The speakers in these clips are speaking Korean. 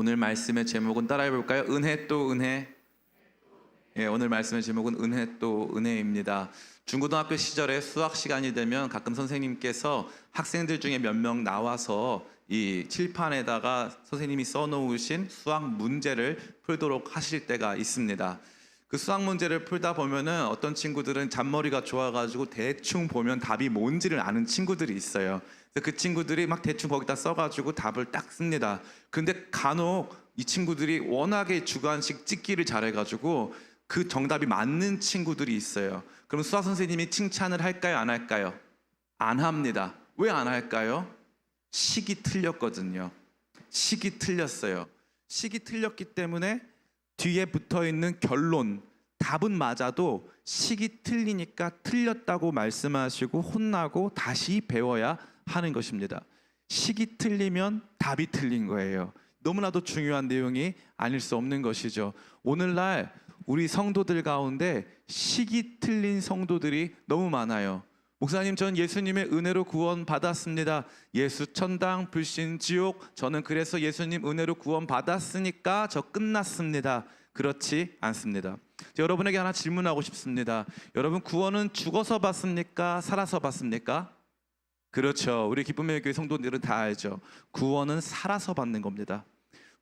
오늘 말씀의 제목은 따라해 볼까요? 은혜 또 은혜. 예, 오늘 말씀의 제목은 은혜 또 은혜입니다. 중고등학교 시절에 수학 시간이 되면 가끔 선생님께서 학생들 중에 몇 명 나와서 이 칠판에다가 선생님이 써놓으신 수학 문제를 풀도록 하실 때가 있습니다. 그 수학 문제를 풀다 보면은 어떤 친구들은 잔머리가 좋아가지고 대충 보면 답이 뭔지를 아는 친구들이 있어요. 그래서 그 친구들이 막 대충 거기다 써가지고 답을 딱 씁니다. 근데 간혹 이 친구들이 워낙에 주관식 찍기를 잘해가지고 그 정답이 맞는 친구들이 있어요. 그럼 수학 선생님이 칭찬을 할까요? 안 할까요? 안 합니다. 왜 안 할까요? 식이 틀렸거든요. 식이 틀렸어요. 식이 틀렸기 때문에 뒤에 붙어있는 결론, 답은 맞아도 식이 틀리니까 틀렸다고 말씀하시고 혼나고 다시 배워야 하는 것입니다. 식이 틀리면 답이 틀린 거예요. 너무나도 중요한 내용이 아닐 수 없는 것이죠. 오늘날 우리 성도들 가운데 식이 틀린 성도들이 너무 많아요. 목사님, 전 예수님의 은혜로 구원 받았습니다. 예수 천당 불신 지옥, 저는 그래서 예수님 은혜로 구원 받았으니까 저 끝났습니다. 그렇지 않습니다. 여러분에게 하나 질문하고 싶습니다. 여러분, 구원은 죽어서 받습니까? 살아서 받습니까? 그렇죠. 우리 기쁨의 교회 성도들은 다 알죠. 구원은 살아서 받는 겁니다.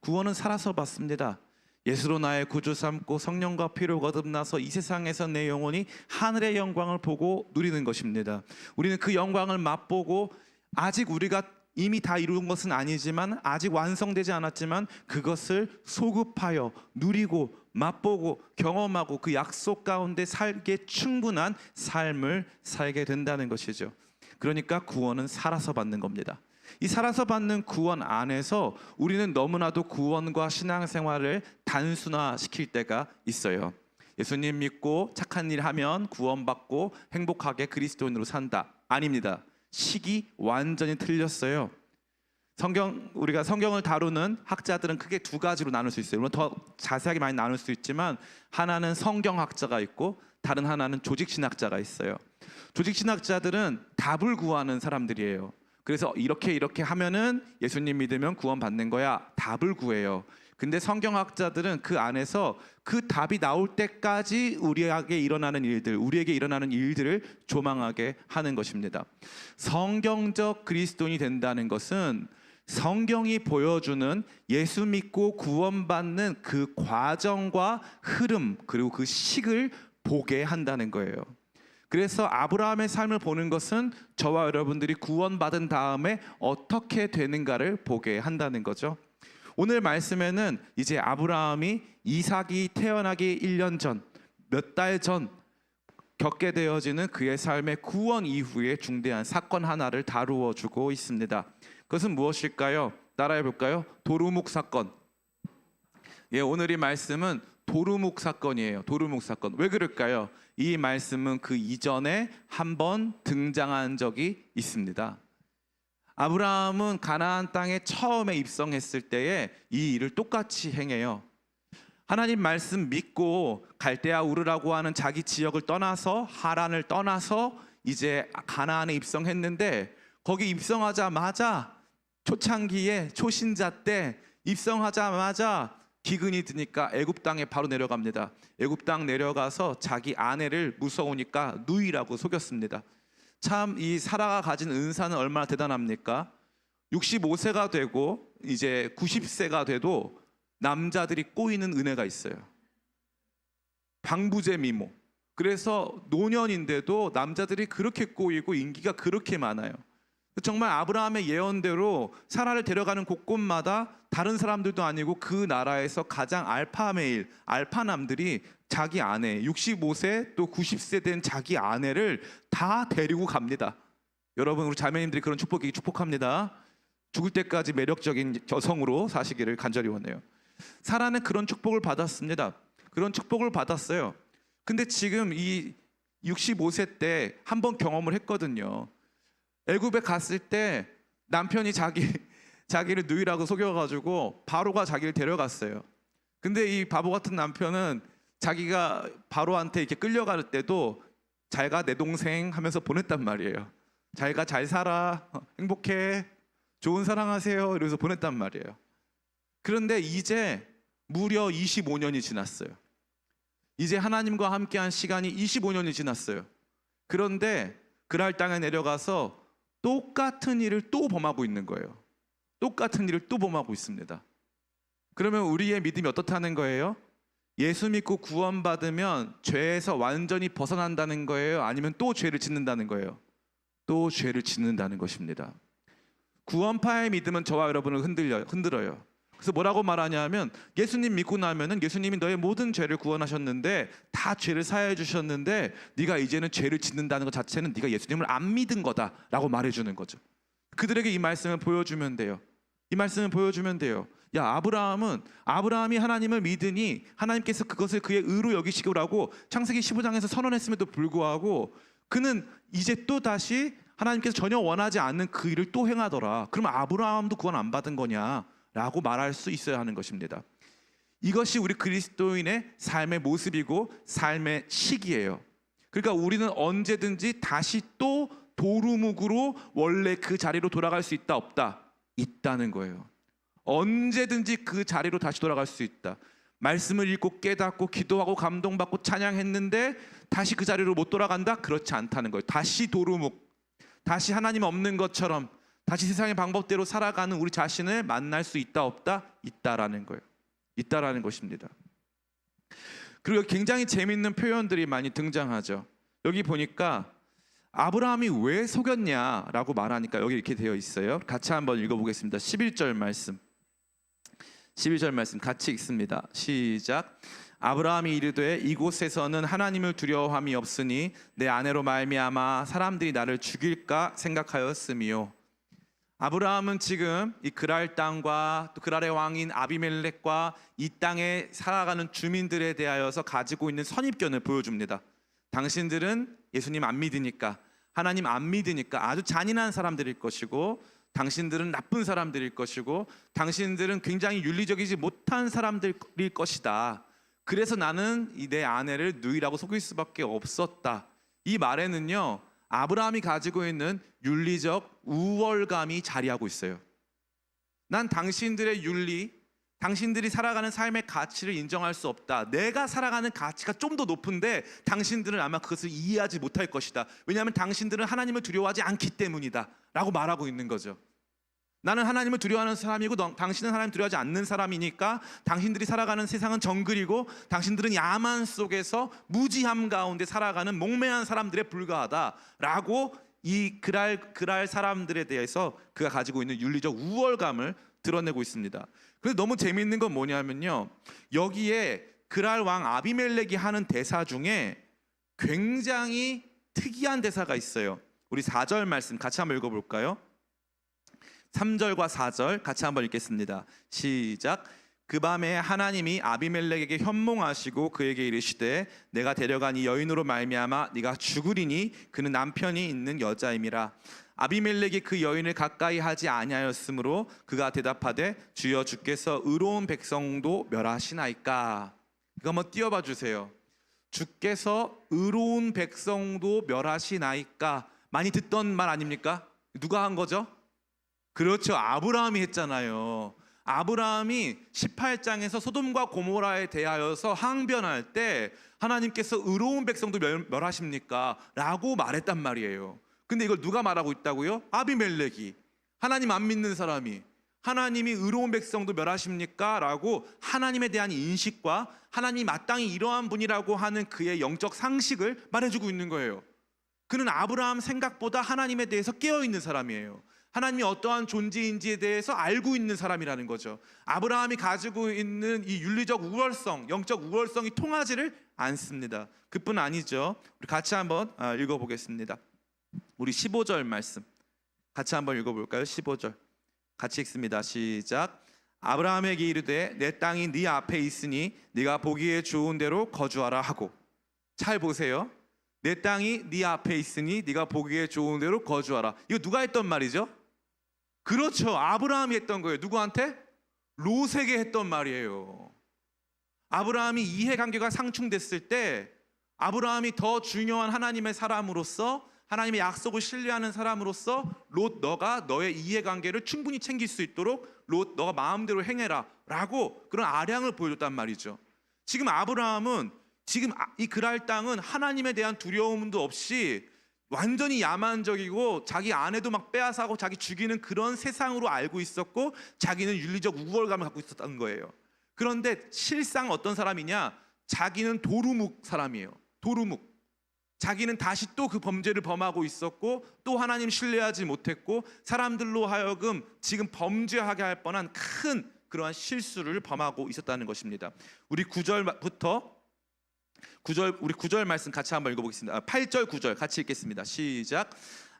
구원은 살아서 받습니다. 예수로 나의 구주 삼고 성령과 피로 거듭나서 이 세상에서 내 영혼이 하늘의 영광을 보고 누리는 것입니다. 우리는 그 영광을 맛보고 아직 우리가 이미 다 이룬 것은 아니지만 아직 완성되지 않았지만 그것을 소급하여 누리고 맛보고 경험하고 그 약속 가운데 살게 충분한 삶을 살게 된다는 것이죠. 그러니까 구원은 살아서 받는 겁니다. 이 살아서 받는 구원 안에서 우리는 너무나도 구원과 신앙생활을 단순화시킬 때가 있어요. 예수님 믿고 착한 일 하면 구원받고 행복하게 그리스도인으로 산다. 아닙니다. 식이 완전히 틀렸어요. 우리가 성경을 다루는 학자들은 크게 두 가지로 나눌 수 있어요. 물론 더 자세하게 많이 나눌 수 있지만 하나는 성경학자가 있고 다른 하나는 조직신학자가 있어요. 조직신학자들은 답을 구하는 사람들이에요. 그래서 이렇게 하면은 예수님 믿으면 구원받는 거야. 답을 구해요. 근데 성경학자들은 그 안에서 그 답이 나올 때까지 우리에게 일어나는 일들을 조망하게 하는 것입니다. 성경적 그리스도인이 된다는 것은 성경이 보여주는 예수 믿고 구원받는 그 과정과 흐름 그리고 그 식을 보게 한다는 거예요. 그래서 아브라함의 삶을 보는 것은 저와 여러분들이 구원받은 다음에 어떻게 되는가를 보게 한다는 거죠. 오늘 말씀에는 이제 아브라함이 이삭이 태어나기 1년 전, 몇 달 전 겪게 되어지는 그의 삶의 구원 이후의 중대한 사건 하나를 다루어 주고 있습니다. 그것은 무엇일까요? 따라해 볼까요? 도루묵 사건. 예, 오늘 이 말씀은 도루묵 사건이에요. 도루묵 사건. 왜 그럴까요? 이 말씀은 그 이전에 한번 등장한 적이 있습니다. 아브라함은 가나안 땅에 처음에 입성했을 때에 이 일을 똑같이 행해요. 하나님 말씀 믿고 갈대아 우르라고 하는 자기 지역을 떠나서 하란을 떠나서 이제 가나안에 입성했는데 거기 입성하자마자 초창기에 초신자 때 입성하자마자 기근이 드니까 애굽 땅에 바로 내려갑니다. 애굽 땅 내려가서 자기 아내를 무서우니까 누이라고 속였습니다. 참 이 사라가 가진 은사는 얼마나 대단합니까? 65세가 되고 이제 90세가 돼도 남자들이 꼬이는 은혜가 있어요. 방부제 미모. 그래서 노년인데도 남자들이 그렇게 꼬이고 인기가 그렇게 많아요. 정말 아브라함의 예언대로 사라를 데려가는 곳곳마다 다른 사람들도 아니고 그 나라에서 가장 알파메일, 알파남들이 자기 아내, 65세 또 90세 된 자기 아내를 다 데리고 갑니다. 여러분, 우리 자매님들이 그런 축복합니다. 죽을 때까지 매력적인 여성으로 사시기를 간절히 원해요. 사라는 그런 축복을 받았습니다. 그런 축복을 받았어요. 근데 지금 이 65세 때 한번 경험을 했거든요. 애굽에 갔을 때 남편이 자기를 누이라고 속여가지고 바로가 자기를 데려갔어요. 근데 이 바보 같은 남편은 자기가 바로한테 이렇게 끌려갈 때도 잘 가 내 동생 하면서 보냈단 말이에요. 잘 가, 잘 살아, 행복해, 좋은 사랑하세요 이러면서 보냈단 말이에요. 그런데 이제 무려 25년이 지났어요. 이제 하나님과 함께한 시간이 25년이 지났어요. 그런데 그랄 땅에 내려가서 똑같은 일을 또 범하고 있는 거예요. 똑같은 일을 또 범하고 있습니다. 그러면 우리의 믿음이 어떻다는 거예요? 예수 믿고 구원받으면 죄에서 완전히 벗어난다는 거예요? 아니면 또 죄를 짓는다는 거예요? 또 죄를 짓는다는 것입니다. 구원파의 믿음은 저와 여러분을 흔들어요. 그래서 뭐라고 말하냐면, 예수님 믿고 나면은 예수님이 너의 모든 죄를 구원하셨는데 다 죄를 사해 주셨는데 네가 이제는 죄를 짓는다는 것 자체는 네가 예수님을 안 믿은 거다라고 말해주는 거죠. 그들에게 이 말씀을 보여주면 돼요. 이 말씀을 보여주면 돼요. 야, 아브라함이 하나님을 믿으니 하나님께서 그것을 그의 의로 여기시기로 하고 창세기 15장에서 선언했음에도 불구하고 그는 이제 또 다시 하나님께서 전혀 원하지 않는 그 일을 또 행하더라. 그러면 아브라함도 구원 안 받은 거냐라고 말할 수 있어야 하는 것입니다. 이것이 우리 그리스도인의 삶의 모습이고 삶의 시기예요. 그러니까 우리는 언제든지 다시 또 도루묵으로 원래 그 자리로 돌아갈 수 있다 없다? 있다는 거예요. 언제든지 그 자리로 다시 돌아갈 수 있다. 말씀을 읽고 깨닫고 기도하고 감동받고 찬양했는데 다시 그 자리로 못 돌아간다? 그렇지 않다는 거예요. 다시 도루묵, 다시 하나님 없는 것처럼 다시 세상의 방법대로 살아가는 우리 자신을 만날 수 있다 없다? 있다라는 거예요. 있다라는 것입니다. 그리고 굉장히 재미있는 표현들이 많이 등장하죠. 여기 보니까 아브라함이 왜 속였냐라고 말하니까 여기 이렇게 되어 있어요. 같이 한번 읽어보겠습니다. 11절 말씀. 12절 말씀 같이 읽습니다. 시작. 아브라함이 이르되 이곳에서는 하나님을 두려워함이 없으니 내 아내로 말미암아 사람들이 나를 죽일까 생각하였음이요. 아브라함은 지금 이 그랄 땅과 또 그랄의 왕인 아비멜렉과 이 땅에 살아가는 주민들에 대하여서 가지고 있는 선입견을 보여줍니다. 당신들은 예수님 안 믿으니까, 하나님 안 믿으니까 아주 잔인한 사람들일 것이고, 당신들은 나쁜 사람들일 것이고, 당신들은 굉장히 윤리적이지 못한 사람들일 것이다. 그래서 나는 내 아내를 누이라고 속일 수밖에 없었다. 이 말에는요, 아브라함이 가지고 있는 윤리적 우월감이 자리하고 있어요. 난 당신들의 윤리, 당신들이 살아가는 삶의 가치를 인정할 수 없다. 내가 살아가는 가치가 좀 더 높은데 당신들은 아마 그것을 이해하지 못할 것이다. 왜냐하면 당신들은 하나님을 두려워하지 않기 때문이다 라고 말하고 있는 거죠. 나는 하나님을 두려워하는 사람이고 당신은 하나님 두려워하지 않는 사람이니까 당신들이 살아가는 세상은 정글이고 당신들은 야만 속에서 무지함 가운데 살아가는 몽매한 사람들에 불과하다라고 이 그랄 사람들에 대해서 그가 가지고 있는 윤리적 우월감을 드러내고 있습니다. 그런데 너무 재미있는 건 뭐냐면요, 여기에 그랄 왕 아비멜렉이 하는 대사 중에 굉장히 특이한 대사가 있어요. 우리 4절 말씀 같이 한번 읽어볼까요? 3절과 4절 같이 한번 읽겠습니다. 시작. 그 밤에 하나님이 아비멜렉에게 현몽하시고 그에게 이르시되 내가 데려간 이 여인으로 말미암아 네가 죽으리니 그는 남편이 있는 여자임이라. 아비멜렉이 그 여인을 가까이 하지 아니하였으므로 그가 대답하되 주여 주께서 의로운 백성도 멸하시나이까. 이거 한번 띄워봐 주세요. 주께서 의로운 백성도 멸하시나이까. 많이 듣던 말 아닙니까? 누가 한 거죠? 그렇죠. 아브라함이 했잖아요. 아브라함이 18장에서 소돔과 고모라에 대하여서 항변할 때 하나님께서 의로운 백성도 멸하십니까? 라고 말했단 말이에요. 근데 이걸 누가 말하고 있다고요? 아비멜렉이, 하나님 안 믿는 사람이 하나님이 의로운 백성도 멸하십니까? 라고 하나님에 대한 인식과 하나님이 마땅히 이러한 분이라고 하는 그의 영적 상식을 말해주고 있는 거예요. 그는 아브라함 생각보다 하나님에 대해서 깨어있는 사람이에요. 하나님이 어떠한 존재인지에 대해서 알고 있는 사람이라는 거죠. 아브라함이 가지고 있는 이 윤리적 우월성, 영적 우월성이 통하지를 않습니다. 그뿐 아니죠. 우리 같이 한번 읽어보겠습니다. 우리 15절 말씀 같이 한번 읽어볼까요? 15절 같이 읽습니다. 시작. 아브라함에게 이르되 내 땅이 네 앞에 있으니 네가 보기에 좋은 대로 거주하라 하고. 잘 보세요. 내 땅이 네 앞에 있으니 네가 보기에 좋은 대로 거주하라. 이거 누가 했던 말이죠? 그렇죠. 아브라함이 했던 거예요. 누구한테? 롯에게 했던 말이에요. 아브라함이 이해관계가 상충됐을 때 아브라함이 더 중요한 하나님의 사람으로서 하나님의 약속을 신뢰하는 사람으로서 롯, 너가 너의 이해관계를 충분히 챙길 수 있도록 롯, 너가 마음대로 행해라 라고 그런 아량을 보여줬단 말이죠. 지금 아브라함은 지금 이 그랄 땅은 하나님에 대한 두려움도 없이 완전히 야만적이고 자기 아내도 막 빼앗아고 자기 죽이는 그런 세상으로 알고 있었고, 자기는 윤리적 우월감을 갖고 있었던 거예요. 그런데 실상 어떤 사람이냐? 자기는 도루묵 사람이에요. 도루묵. 자기는 다시 또 그 범죄를 범하고 있었고, 또 하나님 신뢰하지 못했고, 사람들로 하여금 지금 범죄하게 할 뻔한 큰 그러한 실수를 범하고 있었다는 것입니다. 우리 9절부터 우리 9절 말씀 같이 한번 읽어보겠습니다. 8절 9절 같이 읽겠습니다. 시작.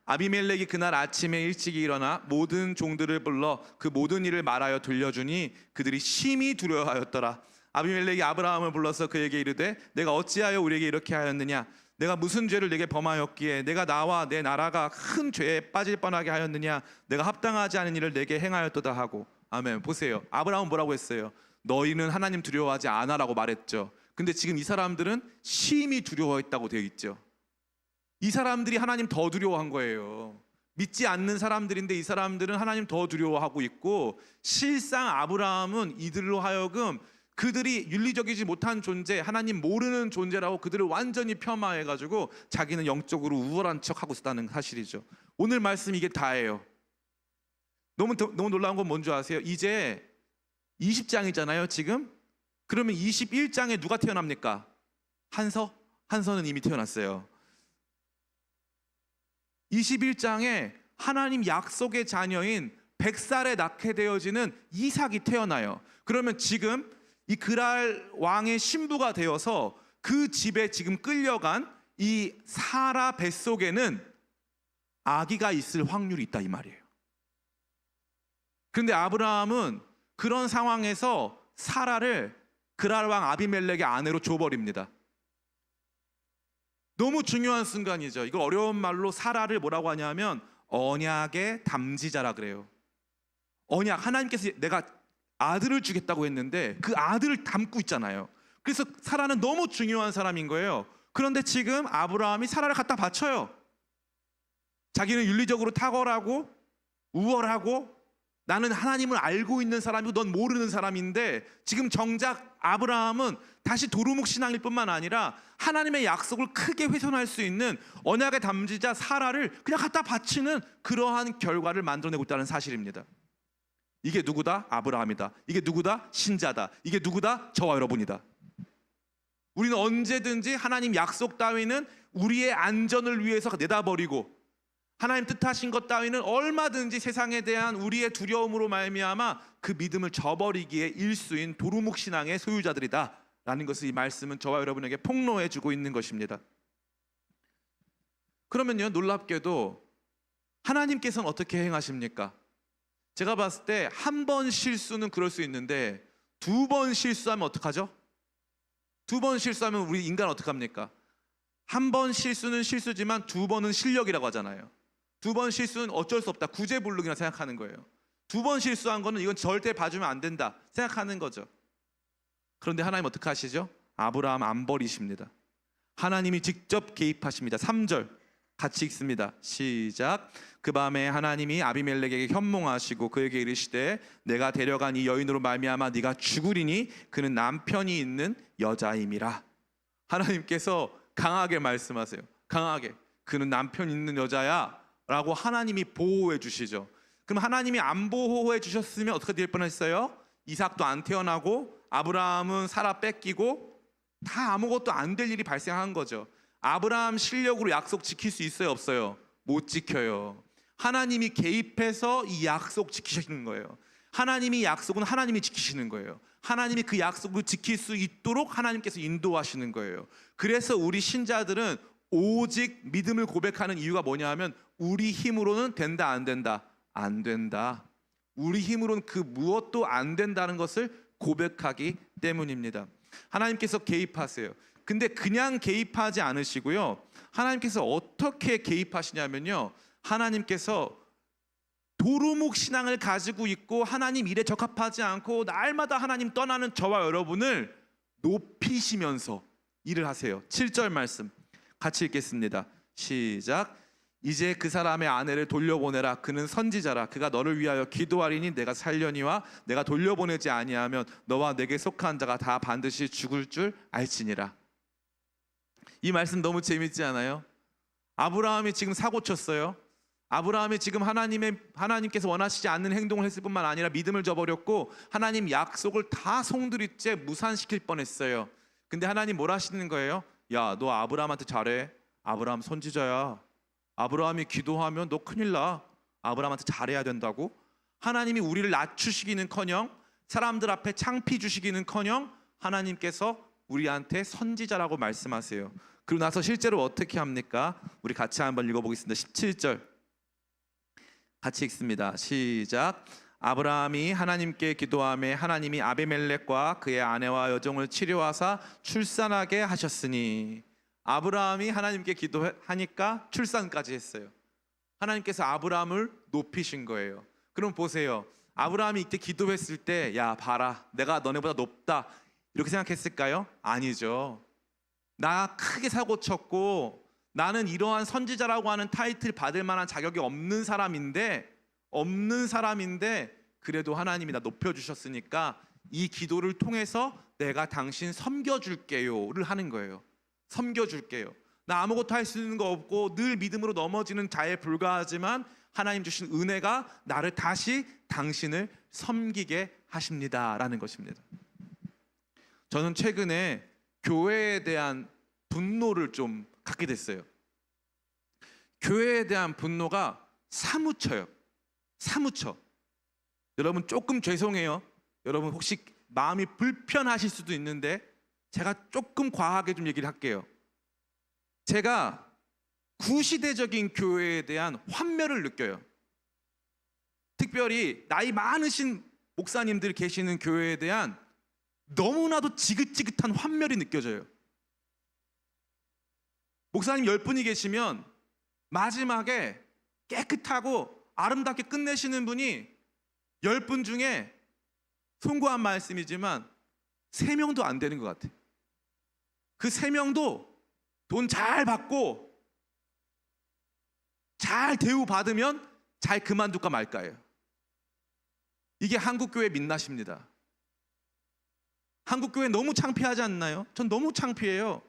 아비멜렉이 그날 아침에 일찍이 일어나 모든 종들을 불러 그 모든 일을 말하여 들려주니 그들이 심히 두려워하였더라. 아비멜렉이 아브라함을 불러서 그에게 이르되 내가 어찌하여 우리에게 이렇게 하였느냐? 내가 무슨 죄를 내게 범하였기에 내가 나와 내 나라가 큰 죄에 빠질 뻔하게 하였느냐? 내가 합당하지 않은 일을 내게 행하였도다 하고. 아멘. 보세요. 아브라함은 뭐라고 했어요? 너희는 하나님 두려워하지 않아라고 말했죠. 근데 지금 이 사람들은 심히 두려워했다고 되어 있죠. 이 사람들이 하나님 더 두려워한 거예요. 믿지 않는 사람들인데 이 사람들은 하나님 더 두려워하고 있고, 실상 아브라함은 이들로 하여금 그들이 윤리적이지 못한 존재, 하나님 모르는 존재라고 그들을 완전히 폄하해가지고 자기는 영적으로 우월한 척하고 있었다는 사실이죠. 오늘 말씀 이게 다예요. 너무 놀라운 건 뭔지 아세요? 이제 20장이잖아요 지금. 그러면 21장에 누가 태어납니까? 한서는 이미 태어났어요. 21장에 하나님 약속의 자녀인 100살에 낳게 되어지는 이삭이 태어나요. 그러면 지금 이 그랄 왕의 신부가 되어서 그 집에 지금 끌려간 이 사라 뱃속에는 아기가 있을 확률이 있다 이 말이에요. 그런데 아브라함은 그런 상황에서 사라를 그랄 왕 아비멜렉의 아내로 줘버립니다. 너무 중요한 순간이죠. 이거 어려운 말로 사라를 뭐라고 하냐면 언약의 담지자라 그래요. 언약, 하나님께서 내가 아들을 주겠다고 했는데 그 아들을 담고 있잖아요. 그래서 사라는 너무 중요한 사람인 거예요. 그런데 지금 아브라함이 사라를 갖다 바쳐요. 자기는 윤리적으로 탁월하고 우월하고 나는 하나님을 알고 있는 사람이고 넌 모르는 사람인데, 지금 정작 아브라함은 다시 도루묵 신앙일 뿐만 아니라 하나님의 약속을 크게 훼손할 수 있는 언약의 담지자 사라를 그냥 갖다 바치는 그러한 결과를 만들어내고 있다는 사실입니다. 이게 누구다? 아브라함이다. 이게 누구다? 신자다. 이게 누구다? 저와 여러분이다. 우리는 언제든지 하나님 약속 따위는 우리의 안전을 위해서 내다버리고, 하나님 뜻하신 것 따위는 얼마든지 세상에 대한 우리의 두려움으로 말미암아 그 믿음을 저버리기에 일수인 도루묵 신앙의 소유자들이다 라는 것을 이 말씀은 저와 여러분에게 폭로해 주고 있는 것입니다. 그러면요, 놀랍게도 하나님께서는 어떻게 행하십니까? 제가 봤을 때 한 번 실수는 그럴 수 있는데 두 번 실수하면 어떡하죠? 두 번 실수하면 우리 인간 어떡합니까? 한 번 실수는 실수지만 두 번은 실력이라고 하잖아요. 두 번 실수는 어쩔 수 없다, 구제불능이라 생각하는 거예요. 두 번 실수한 거는 이건 절대 봐주면 안 된다 생각하는 거죠. 그런데 하나님 어떻게 하시죠? 아브라함 안 버리십니다. 하나님이 직접 개입하십니다. 3절 같이 읽습니다. 시작. 그 밤에 하나님이 아비멜렉에게 현몽하시고 그에게 이르시되 내가 데려간 이 여인으로 말미암아 네가 죽으리니 그는 남편이 있는 여자임이라. 하나님께서 강하게 말씀하세요. 강하게. 그는 남편 있는 여자야 라고 하나님이 보호해 주시죠. 그럼 하나님이 안 보호해 주셨으면 어떻게 될 뻔했어요? 이삭도 안 태어나고 아브라함은 사라 뺏기고 다 아무것도 안 될 일이 발생한 거죠. 아브라함 실력으로 약속 지킬 수 있어요, 없어요? 못 지켜요. 하나님이 개입해서 이 약속 지키시는 거예요. 하나님이 약속은 하나님이 지키시는 거예요. 하나님이 그 약속을 지킬 수 있도록 하나님께서 인도하시는 거예요. 그래서 우리 신자들은 오직 믿음을 고백하는 이유가 뭐냐 하면 우리 힘으로는 된다 안 된다? 안 된다. 우리 힘으로는 그 무엇도 안 된다는 것을 고백하기 때문입니다. 하나님께서 개입하세요. 근데 그냥 개입하지 않으시고요, 하나님께서 어떻게 개입하시냐면요, 하나님께서 도루묵 신앙을 가지고 있고 하나님 일에 적합하지 않고 날마다 하나님 떠나는 저와 여러분을 높이시면서 일을 하세요. 7절 말씀 같이 읽겠습니다. 시작. 이제 그 사람의 아내를 돌려보내라. 그는 선지자라. 그가 너를 위하여 기도하리니 내가 살려니와 내가 돌려보내지 아니하면 너와 내게 속한 자가 다 반드시 죽을 줄 알지니라. 이 말씀 너무 재밌지 않아요? 아브라함이 지금 사고 쳤어요. 아브라함이 지금 하나님께서 원하시지 않는 행동을 했을 뿐만 아니라 믿음을 저버렸고 하나님 약속을 다 송두리째 무산시킬 뻔했어요. 근데 하나님 뭘 하시는 거예요? 야, 너 아브라함한테 잘해. 아브라함 선지자야. 아브라함이 기도하면 너 큰일 나. 아브라함한테 잘해야 된다고? 하나님이 우리를 낮추시기는커녕 사람들 앞에 창피 주시기는커녕 하나님께서 우리한테 선지자라고 말씀하세요. 그러고 나서 실제로 어떻게 합니까? 우리 같이 한번 읽어보겠습니다. 17절 같이 읽습니다. 시작. 아브라함이 하나님께 기도하며 하나님이 아비멜렉과 그의 아내와 여종을 치료하사 출산하게 하셨으니, 아브라함이 하나님께 기도하니까 출산까지 했어요. 하나님께서 아브라함을 높이신 거예요. 그럼 보세요. 아브라함이 이때 기도했을 때 야 봐라 내가 너네보다 높다 이렇게 생각했을까요? 아니죠. 나 크게 사고 쳤고 나는 이러한 선지자라고 하는 타이틀 받을 만한 자격이 없는 사람인데 그래도 하나님이 나 높여주셨으니까 이 기도를 통해서 내가 당신 섬겨줄게요를 하는 거예요. 섬겨줄게요. 나 아무것도 할 수 있는 거 없고 늘 믿음으로 넘어지는 자에 불과하지만 하나님 주신 은혜가 나를 다시 당신을 섬기게 하십니다라는 것입니다. 저는 최근에 교회에 대한 분노를 좀 갖게 됐어요. 교회에 대한 분노가 사무쳐요. 사무쳐. 여러분 조금 죄송해요. 여러분 혹시 마음이 불편하실 수도 있는데 제가 조금 과하게 좀 얘기를 할게요. 제가 구시대적인 교회에 대한 환멸을 느껴요. 특별히 나이 많으신 목사님들 계시는 교회에 대한 너무나도 지긋지긋한 환멸이 느껴져요. 목사님 10분이 계시면 마지막에 깨끗하고 아름답게 끝내시는 분이 10분 중에 송구한 말씀이지만 3명도 안 되는 것 같아요. 그 3명도 돈 잘 받고 잘 대우받으면 잘 그만둘까 말까예요. 이게 한국교회 민낯입니다. 한국교회 너무 창피하지 않나요? 전 너무 창피해요.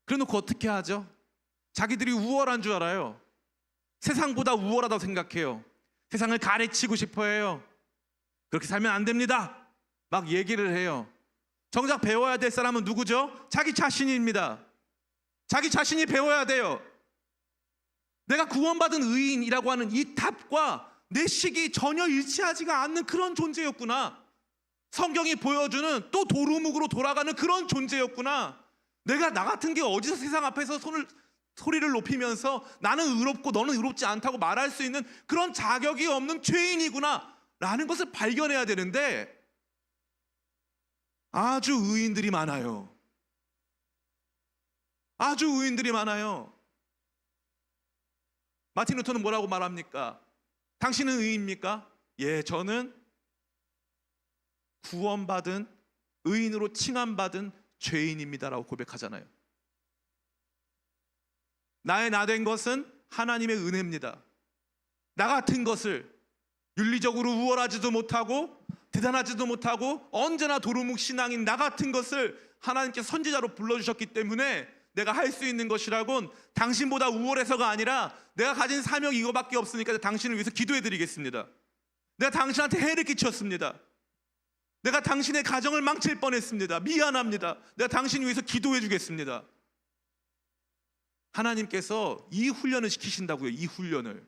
그래놓고 어떻게 하죠? 자기들이 우월한 줄 알아요. 세상보다 우월하다고 생각해요. 세상을 가르치고 싶어 해요. 그렇게 살면 안 됩니다. 막 얘기를 해요. 정작 배워야 될 사람은 누구죠? 자기 자신입니다. 자기 자신이 배워야 돼요. 내가 구원받은 의인이라고 하는 이 탑과 내 식이 전혀 일치하지가 않는 그런 존재였구나. 성경이 보여주는 또 도루묵으로 돌아가는 그런 존재였구나. 내가 나 같은 게 어디서 세상 앞에서 소리를 높이면서 나는 의롭고 너는 의롭지 않다고 말할 수 있는 그런 자격이 없는 죄인이구나 라는 것을 발견해야 되는데 아주 의인들이 많아요. 아주 의인들이 많아요. 마틴 루터는 뭐라고 말합니까? 당신은 의인입니까? 예, 저는 구원받은 의인으로 칭함받은 죄인입니다라고 고백하잖아요. 나의 나 된 것은 하나님의 은혜입니다. 나 같은 것을 윤리적으로 우월하지도 못하고 대단하지도 못하고 언제나 도루묵 신앙인 나 같은 것을 하나님께서 선지자로 불러주셨기 때문에 내가 할 수 있는 것이라곤 당신보다 우월해서가 아니라 내가 가진 사명이 이거밖에 없으니까 당신을 위해서 기도해드리겠습니다. 내가 당신한테 해를 끼쳤습니다. 내가 당신의 가정을 망칠 뻔했습니다. 미안합니다. 내가 당신을 위해서 기도해주겠습니다. 하나님께서 이 훈련을 시키신다고요. 이 훈련을.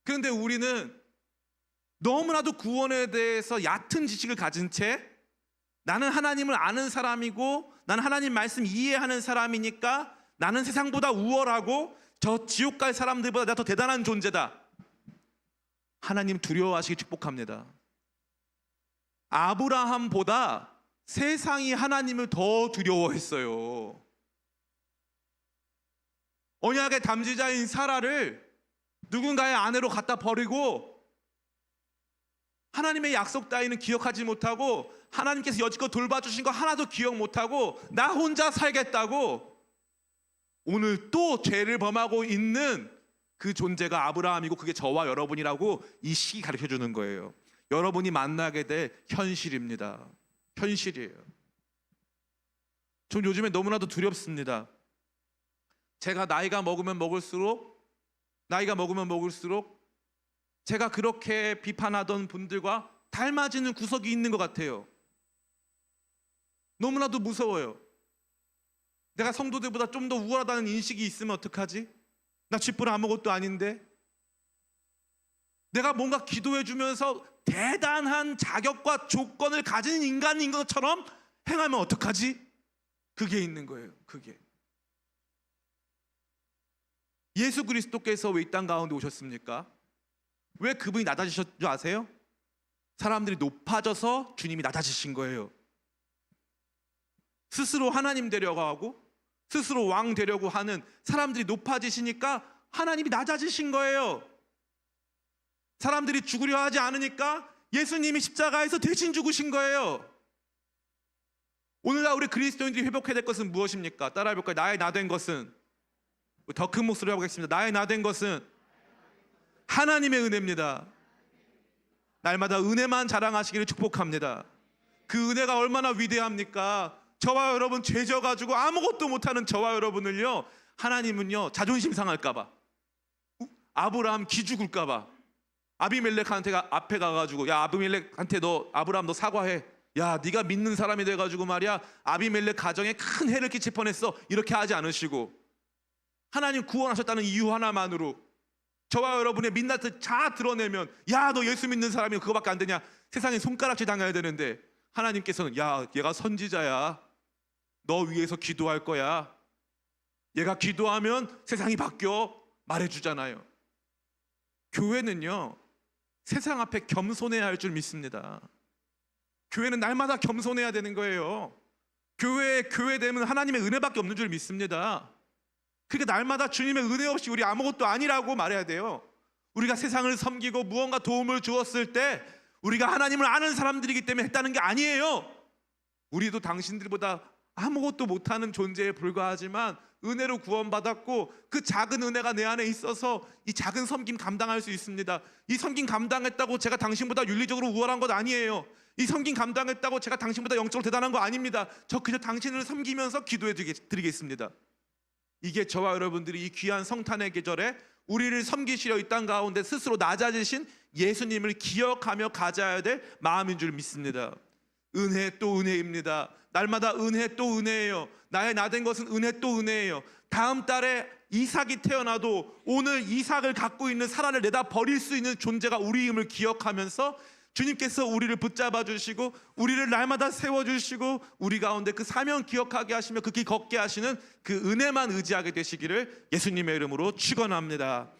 그런데 우리는 너무나도 구원에 대해서 얕은 지식을 가진 채 나는 하나님을 아는 사람이고 나는 하나님 말씀 이해하는 사람이니까 나는 세상보다 우월하고 저 지옥 갈 사람들보다 내가 더 대단한 존재다. 하나님 두려워하시기 축복합니다. 아브라함보다 세상이 하나님을 더 두려워했어요. 언약의 담지자인 사라를 누군가의 아내로 갖다 버리고 하나님의 약속 따위는 기억하지 못하고 하나님께서 여지껏 돌봐주신 거 하나도 기억 못하고 나 혼자 살겠다고 오늘 또 죄를 범하고 있는 그 존재가 아브라함이고 그게 저와 여러분이라고 이 시기 가르쳐 주는 거예요. 여러분이 만나게 될 현실입니다. 현실이에요. 전 요즘에 너무나도 두렵습니다. 제가 나이가 먹으면 먹을수록 제가 그렇게 비판하던 분들과 닮아지는 구석이 있는 것 같아요. 너무나도 무서워요. 내가 성도들보다 좀 더 우월하다는 인식이 있으면 어떡하지? 나 쥐뿔 아무것도 아닌데. 내가 뭔가 기도해주면서 대단한 자격과 조건을 가진 인간인 것처럼 행하면 어떡하지? 그게 있는 거예요. 그게. 예수 그리스도께서 왜 이 땅 가운데 오셨습니까? 왜 그분이 낮아지신 줄 아세요? 사람들이 높아져서 주님이 낮아지신 거예요. 스스로 하나님 되려고 하고 스스로 왕 되려고 하는 사람들이 높아지시니까 하나님이 낮아지신 거예요. 사람들이 죽으려 하지 않으니까 예수님이 십자가에서 대신 죽으신 거예요. 오늘날 우리 그리스도인들이 회복해야 될 것은 무엇입니까? 따라해볼까요? 나의 나 된 것은, 더 큰 목소리로 해보겠습니다. 나의 나 된 것은 하나님의 은혜입니다. 날마다 은혜만 자랑하시기를 축복합니다. 그 은혜가 얼마나 위대합니까? 저와 여러분 죄 져가지고 아무것도 못하는 저와 여러분을요, 하나님은요 자존심 상할까봐, 아브라함 기죽을까봐 아비멜렉한테 앞에 가가지고, 야 아비멜렉한테 너 아브라함 너 사과해. 야 네가 믿는 사람이 돼가지고 말이야 아비멜렉 가정에 큰 해를 끼칠 뻔했어. 이렇게 하지 않으시고 하나님 구원하셨다는 이유 하나만으로 저와 여러분의 민낯을 다 드러내면, 야 너 예수 믿는 사람이 그거밖에 안 되냐, 세상에 손가락질 당해야 되는데 하나님께서는 야 얘가 선지자야, 너 위해서 기도할 거야, 얘가 기도하면 세상이 바뀌어 말해주잖아요. 교회는요 세상 앞에 겸손해야 할 줄 믿습니다. 교회는 날마다 겸손해야 되는 거예요. 교회 되면 하나님의 은혜밖에 없는 줄 믿습니다. 그러니까 날마다 주님의 은혜 없이 우리 아무것도 아니라고 말해야 돼요. 우리가 세상을 섬기고 무언가 도움을 주었을 때 우리가 하나님을 아는 사람들이기 때문에 했다는 게 아니에요. 우리도 당신들보다 아무것도 못하는 존재에 불과하지만 은혜로 구원받았고 그 작은 은혜가 내 안에 있어서 이 작은 섬김 감당할 수 있습니다. 이 섬김 감당했다고 제가 당신보다 윤리적으로 우월한 것 아니에요. 이 섬김 감당했다고 제가 당신보다 영적으로 대단한 거 아닙니다. 저 그저 당신을 섬기면서 기도해 드리겠습니다. 이게 저와 여러분들이 이 귀한 성탄의 계절에 우리를 섬기시려 이 땅 가운데 스스로 낮아지신 예수님을 기억하며 가져야 될 마음인 줄 믿습니다. 은혜 또 은혜입니다. 날마다 은혜 또 은혜예요. 나의 나 된 것은 은혜 또 은혜예요. 다음 달에 이삭이 태어나도 오늘 이삭을 갖고 있는 사라를 내다 버릴 수 있는 존재가 우리임을 기억하면서 주님께서 우리를 붙잡아 주시고 우리를 날마다 세워주시고 우리 가운데 그 사명 기억하게 하시며 그 길 걷게 하시는 그 은혜만 의지하게 되시기를 예수님의 이름으로 축원합니다.